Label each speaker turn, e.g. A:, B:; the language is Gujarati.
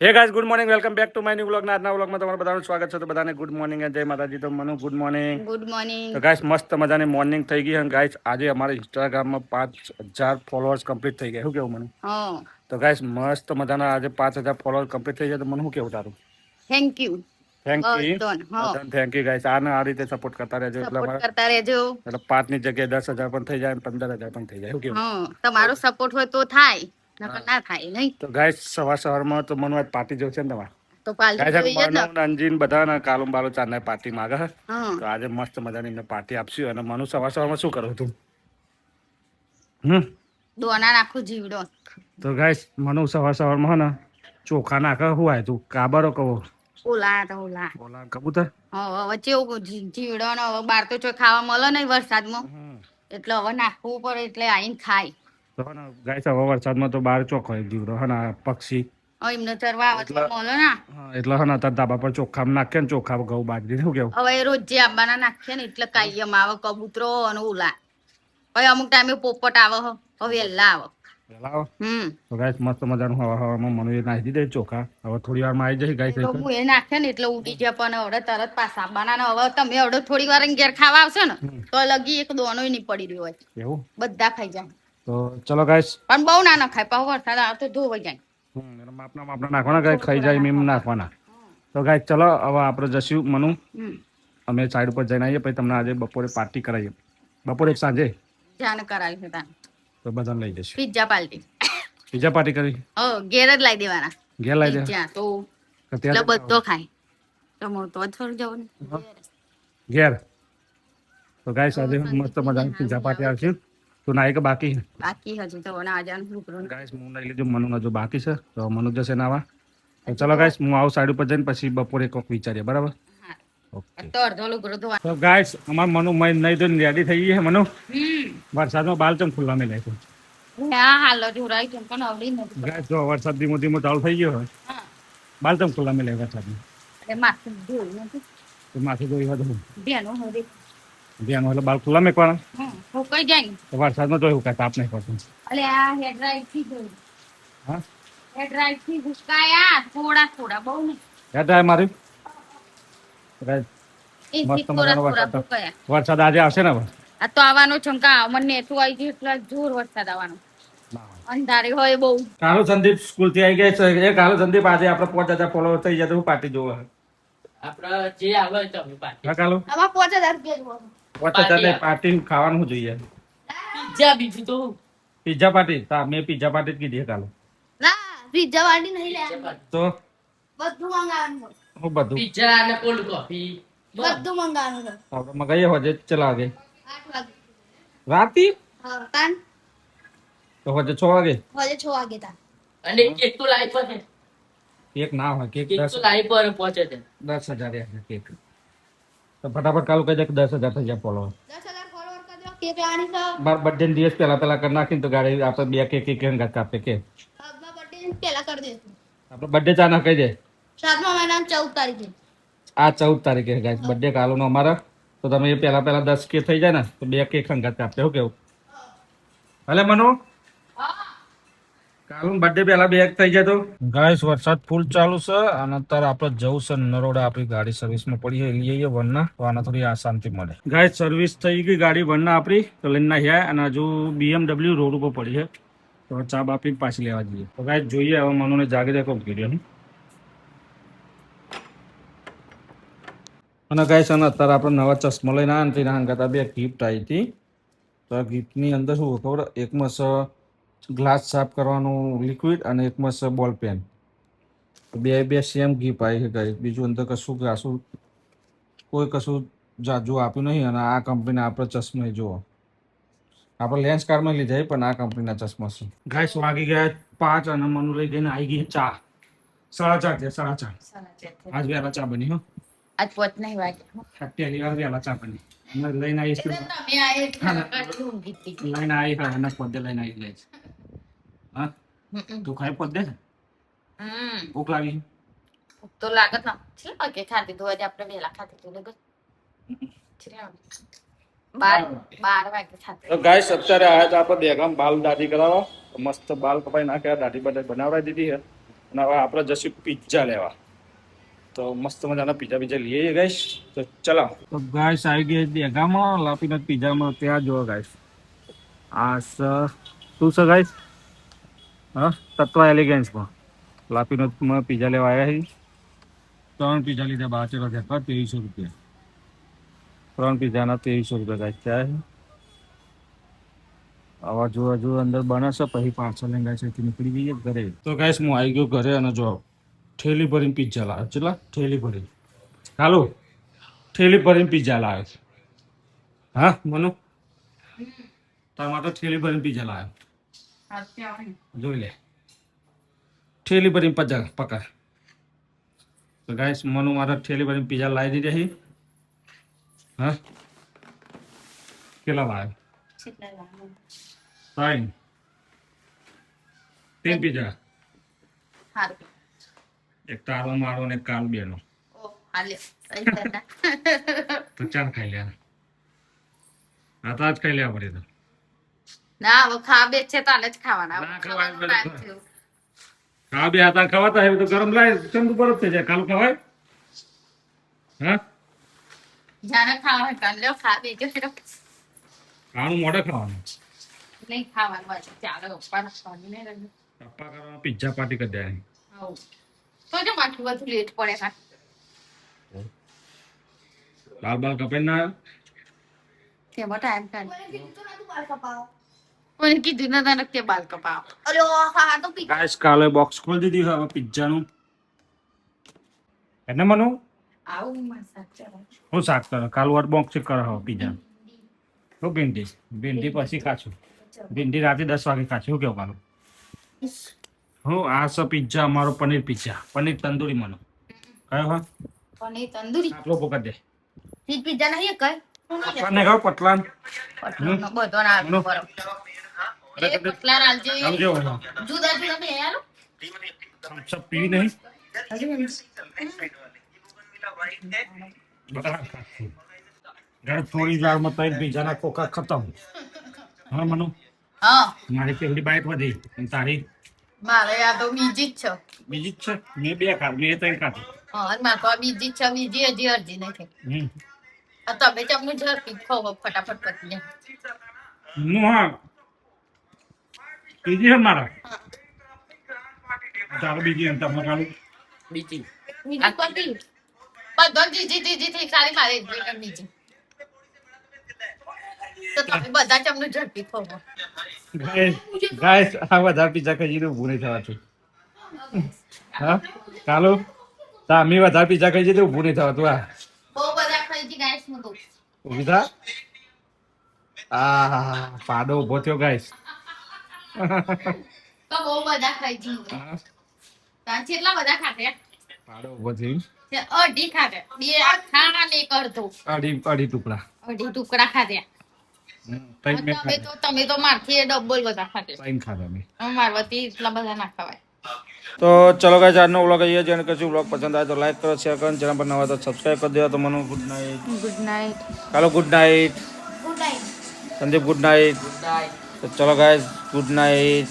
A: હે guys good morning welcome back to my new vlog. આજના વ્લોગમાં તમારું બધાનું સ્વાગત છે. તો બધાને ગુડ મોર્નિંગ અને જય માતાજી. તો Manu good morning.
B: Good morning.
A: તો ગાઈસ મસ્ત મજાની મોર્નિંગ થઈ ગઈ અને ગાઈસ આજે અમારા ઇન્સ્ટાગ્રામમાં 5000 ફોલોઅર્સ કમ્પ્લીટ થઈ ગયા. શું કેવું મને?
B: હા.
A: તો ગાઈસ મસ્ત મજાના આજે 5000 ફોલોઅર્સ કમ્પ્લીટ થઈ જાય તો મને શું કેવું તારું?
B: Thank you.
A: Thank you.
B: Done. હા.
A: Thank you guys. આને આ રીતે સપોર્ટ કરતા રહેજો એટલે
B: સપોર્ટ
A: અમારે
B: કરતા રહેજો.
A: એટલે 5 ની જગ્યાએ 10,000 પણ થઈ જાય અને 15,000 પણ થઈ જાય. શું કેવું?
B: હા. તમારો સપોર્ટ હોય તો થાય, નકર ના થાય નહીં.
A: તો ગાઈસ સવારમાં તો મને આજ પાર્ટી જોશે ને તમારે.
B: તો પાલટી જોઈએ જ ને.
A: અંજીન બધા કાલુમ બાલો ચાંદા પાર્ટી માંગે છે.
B: હા.
A: તો આજે મસ્ત મજાની એમને પાર્ટી આપશું. અને મનુ સવારમાં શું કરું તું?
B: દોના નાખું જીવડો.
A: તો ગાઈસ મનુ સવારમાં હે ને ચોખા નાખે હું આય તું કાબરો કહો
B: ઓલા તો ઓલા.
A: ઓલા કબૂતર.
B: હા વચ્ચે એવું જીવડો ને હવે બાર તો ચોય ખાવા મળે નહીં વરસાદમાં, એટલે હવે નાખવું પડે એટલે આઈને ખાય.
A: તો હે ને ગાઈસ હવે વરસાદમાં તો બહાર ચોખ હોય જીવડો હે ને પક્ષી.
B: એમને ચરવા આવે તો મળે ને.
A: એટલે હે ને તાર ધાબા પર ચોખા નાખે ને ચોખા ઘઉં બાજરી શું કેવું?
B: હવે રોજે આંબાના નાખીએ ને એટલે કાયમ આવે કબૂતરો અને ઓલા. હવે અમુક ટાઈમે પોપટ આવે હવે વહેલા આવે.
A: તો ગાઈસ મસ્ત મજાનું હવામાં મનુ એ નાખી દીધે ચોખા. હવે થોડી વારમાં આવી જશે ગાઈસ.
B: તો હું એ નાખે ને એટલે ઉડી જાય પણ હવે તરત પાછા આંબાના હવે તમે હવે થોડી વાર ઘેર ખાવા આવશે ને તો લગી એક દોનો નહીં પડી રહ્યો હોય.
A: એવું
B: બધા ખાઈ જાય.
A: તો ચલો ગાઈસ.
B: પણ બહુ ના નખાય પાછો વરસાદ આવે તો ધોવાઈ જાય.
A: માપના નાખવાના ગાય ખાઈ જાય એમ નાખવાના. તો ગાય ચલો હવે આપણે જશું મનુ અમે સાઈડ ઉપર જઈને આવીએ પછી તમને આજે બપોરે પાર્ટી કરાવીએ. બપોરે સાંજે
B: જાને કરાવી છે તાન
A: તો બધાને લઈ જશું
B: પિઝા પાર્ટી.
A: પિઝા પાર્ટી કરી
B: ઘેર જ લાવી દેવાના.
A: ઘેર લાવી દે
B: ત્યાં તો એટલે બધો ખાય તો તો થોડું જવાનું
A: ઘેર. તો ગાય આજે મસ્ત મજાની પિઝા પાર્ટી આવશે. તો નાઈ કે બાકી
B: હજુ તો આજાનું છોકરો
A: ગાઈસ હું નહીં લીધું મનુ હજુ બાકી છે તો મનુ જશે નાવા. તો ચલો ગાઈસ હું આવું સાઈડ ઉપર જઈને પછી બપોરે કોક વિચારીએ બરાબર.
B: તો અડધો લુગડો ધોવા.
A: તો ગાઈસ અમાર મનુ નહીં ધોઈને રેડી થઈ ગઈ છે. મનુ વરસાદમાં બાલ ચમ ખુલ્લા મેં લાગ્યું.
B: હા હાલો જોરાઈ કેમ પણ આવડી નથી.
A: ગાઈસ જો વરસાદ ધીમો ધીમો ચાલુ થઈ ગયો હોય બાલ ચમ ખુલ્લા મેં લાગ્યા વરસાદમાં.
B: એ માથું ધોઈ નથી
A: તો માથું ધોઈ હોય તો
B: ધ્યાન હોય
A: ધ્યાન એટલે બાલ ખુલ્લા મેકવાના.
B: હુકાઈ જાય ને
A: તો વરસાદમાં તો એવું કાંઈ તાપ નહીં પડતું.
B: અલે આ હેડ રાઈટ થી ધોઈ.
A: હા
B: હેડ રાઈટ થી હુકાયા થોડા બહુ નહીં.
A: યાદ આવે મારી મસ્ત મજાનો વરસાદ આજે આવશે ને.
B: આ તો આવવાનો છંકા મને નેઠું આવી ગયું એટલે જોર વરસાદ આવવાનો. અંધારી હોય બહુ.
A: કાલુ સંદીપ સ્કૂલ થી આવી ગયા છે. કાલુ સંદીપ આજે આપણે 5000 ફોલોવર થઈ જાય તો પાર્ટી જોવા
C: આપડે જે આવે તમે પાર્ટી.
A: હા કાલુ
B: આમાં 5000 રૂપિયા જોવો.
A: 5000 પાર્ટી ખાવાનું જોઈએ.
C: પિઝા બીજું તો
A: પિઝા પાર્ટી મેં પિઝા પાર્ટી જ કીધી કાલુ.
B: ના પિઝા વાળી નહીં લે
A: તો
B: બધું મંગાવવાનું.
A: હું બધું
C: પિઝા અને કોલ્ડ કોફી
B: બધું મંગાવવાનું.
A: આપણે મગાઈએ હોજે ચલા વાગે
B: 8 વાગે
A: રાતી.
B: હા તાન
A: તો હોજે 6 વાગે.
B: હોજે 6 વાગે તાન.
C: અને કેક તો લાઈ પર છે.
A: કેક ના હોય કેક
C: કેક તો લાઈ પર પહોંચે છે
A: 10,000 કેક. તો ફટાફટ કાલુ કહી દે કે 10,000 થઈ જાય ફોલોવર.
B: 10,000 ફોલોવર કરી દો. કેક લાણી છે.
A: મારા બર્થડે દિવસ પહેલા કરી નાખીને તો ગાડી આપણે 2 કેક એક હંગાત કાપે કે
B: આપણા બર્થડે પહેલા કરી દેશું.
A: આપણે બર્થડે ચા ના કહી દે
B: 7મા મહિનાની 14 તારીખે.
A: આ 14 તારીખે ગાઈસ બર્થડે કાલુનો અમારા. તો તમે એ પહેલા 10 કે થઈ જાય ને તો 2 કેક હંગાત કાપતે. શું કેવું ભલે મનુ? કાલુ બર્થડે પહેલા 2 થઈ જાય તો ગાઈસ વરસાદ ફૂલ ચાલુ છે અને અત્યારે આપણે જવું છે નરોડા. આપણી ગાડી સર્વિસમાં પડી છે લઈ આવીએ વનના તો આના થોડી શાંતિ મળે. ગાઈસ સર્વિસ થઈ ગઈ ગાડી વનના આપણી તો લઈને આવ્યા અને હજુ BMW રોડ ઉપર પડી છે તો ચા બાપી પાછી લેવા જઈએ. તો ગાઈસ જોઈએ હવે મનુને જાગી દે કોક વિડીયો. અને ગાઈસ અને અત્યારે આપણે નવા ચશ્મા લઈને આવ્યા ને તેના હંગાતા 2 ગિફ્ટ આવી હતી. તો આ ગિફ્ટની અંદર શું ખબર એકમાં ગ્લાસ સાફ કરવાનું લિક્વિડ અને એકમાં બોલ પેન. બે સેમ ગિફ્ટ આવી છે ગાઈસ. બીજું અંદર કશું કોઈ કશું જાજુ આપ્યું નહીં. અને આ કંપનીના આપણે ચશ્મા જુઓ આપણે લેન્સ કાર્ડમાં લીધા પણ આ કંપનીના ચશ્મા છે. ગાઈસ વાગી ગયા 5 અને મનુ લઈ ગઈને આવી ગઈ ચા. 4:30 છે 4:30. આજ વહેલા ચા બની હો.
B: આજ 5 નહીં વાગે.
A: પહેલી વાર વહેલા ચા બની. લઈને આવીશ લઈને આવી હા એના પદે લઈને આવી જાય છે. હા તું ખાઈ પદે છે. ભૂખ લાગી
B: તો લાગત ના છે કે ખાતી તો આજે આપણે વેલા ખાતી તો લગત 12 વાગે ખાતી.
A: તો ગાઈસ અત્યારે આયા તો આપણે દેગામ બાલ દાઢી કરાવવા. મસ્ત બાલ કપાઈ નાખ્યા દાઢી બનાવડાવી દીધી છે અને હવે આપણે જશું પિઝા લેવા. તો મસ્ત મજાના પિઝા લઈએ ગાઈસ. તો ચલો. તો ગાઈસ આવી ગઈ દેગામાં લાપીનોટ પિઝામાં. ત્યાં જુઓ ગાઈસ. આ શું છે ગાઈસ? હા, તત્વ એલિગન્સમાં લાપીનોટમાં પિઝા લેવા આવ્યા છે. 3 પિઝા લીધા 22,000 રૂપિયા. 3 પિઝાના 2300 રૂપિયા ગાઈસ. આવા જો અંદર બનાવશે પછી પાર્સલ લઈને ગાઈસ અહીંથી નીકળી જઈએ ઘરે. તો ગાઈસ હું આવી ગયો ઘરે અને જો થેલી ભરીને પિઝા લાવ્યો. ચલા થેલી ભરીને. હાલો, થેલી ભરીને પિઝા લાવ્યો. હા મનુ, તાર માટે થેલી ભરીને પિઝા લાવ્યો. જોઈ લે, થેલી ભરીને પકડ. તો ગાઈસ મનુ મારા થેલી ભરીને પિઝા લાવી દીધી. હા, કેટલા લાવ્યો? 3 પિઝા. એક તારો મારો ને કાલ બેનો. તો ચાલ ખાઈ લે. આ તો આજ ખાઈ લેવા પડે. તો
B: ના હવે ખા બે છે તાલે જ ખાવાના.
A: ના ખવાય. ખા બે હતા ખવાતા હોય તો ગરમ લાય ચંદુ બરફ થઈ જાય. કાલ ખવાય? હા,
B: જાને ખાવા હોય કાલે લ્યો ખા બે જો
A: ખાવાનું મોઢે ખાવાનું.
B: નહીં ખાવાનું હોય ચાલો પપ્પા ખાવાની નહીં રહી.
A: પપ્પા કરવાનો પિઝા પાર્ટી કરી દે.
B: તો જો માથું બધું લેટ પડે કા.
A: બાલ કપાઈ ના
B: કેવો ટાઈમ કાઢ. કોને કીધું ના તને કે બાલ કપાવ? અરે હા તો
A: ગાઈસ કાલે બોક્સ ખોલી દીધી હવે પિઝાનું. એને મનુ
B: આવું મસાજ કરો.
A: હું શાક કરે કાલ વાર બોક્સ કરે હવે પિઝા. તો ભીંડી પછી ખાશું. ભીંડી રાતે 10 વાગે ખાશું. શું કેવું કાલું? હું આ છે પિઝા અમારો પનીર પિઝા. પનીર તંદુરી મનુ. કયો હા?
B: પનીર તંદુરી.
A: આટલો પકડ દે.
B: ઈ પિઝા નહીં કઈ?
A: પતલાને ખાવ પતલાન.
B: બધો ના આવે બરોબર. એ પતલા રાલજો.
A: આવજો.
B: જુદા જુદા બે યાર.
A: સબ પીવી નહીં. ઘર થોડી વારમાં તઈ પિઝાના કોકા ખતમ. હા મનુ,
B: હા
A: મારી પેલી બાઈટ વધી અને તારી
B: મારે આ તો બીજી જ છે.
A: બીજી જ છે. મેં 2 ખાધી. મેં 3 ખાધી.
B: હા અને મારે તો આ બીજી જ છે. બીજી હજી અરજી નથી. આ તમે ચમનું ઝડપી ખાઓ ફટાફટ પતી જાય.
A: હા બીજી છે મારા. ચાલો બીજી અંતર કાલું.
C: બીજી
B: બીજી પતી. બધો જીજી થઈ સારી મારે એકદમ બીજી. તો તમે બધા ચમનું ઝડપી ખાઓ.
A: ગાઈસ આ વધારે પિઝા ખાઈ ઊભું નહીં થવાતું. હા કાલો તામી વધારે પિઝા ખાઈ જઈએ ઊભું નહીં થવાતું. આ
B: બહુ બધા ખાઈ જી ગાઈસ હું તો.
A: ઊભી થા. આ પાડો ઊભો થયો ગાઈસ.
B: તો બહુ બધા ખાઈ જી. તાર કેટલા બધા ખાધે?
A: પાડો ઊભો થયો.
B: તે અઢી ખાધે. બે આખા ને એક અડધો.
A: અઢી ટુકડા.
B: અઢી ટુકડા ખાધ્યા. તમે તો મારથી ડબલ બધા ખાધે.
A: 3 ખાધા મેં.
B: મારવાથી એટલા બધા ના ખવાય.
A: તો ચલો ગાઈસ આજનો વ્લોગ અહીંયા જેને કશું વ્લોગ પસંદ આવે તો લાઈક કરો, શેર કરો, ચેનલ પર નવા હોય તો સબસ્ક્રાઇબ કરી દેવા. તો Manu good night.
B: Good night.
A: કાલો good night.
B: Good night.
A: Sandeep good night. તો ચલો ગાઈસ ગુડ નાઇટ.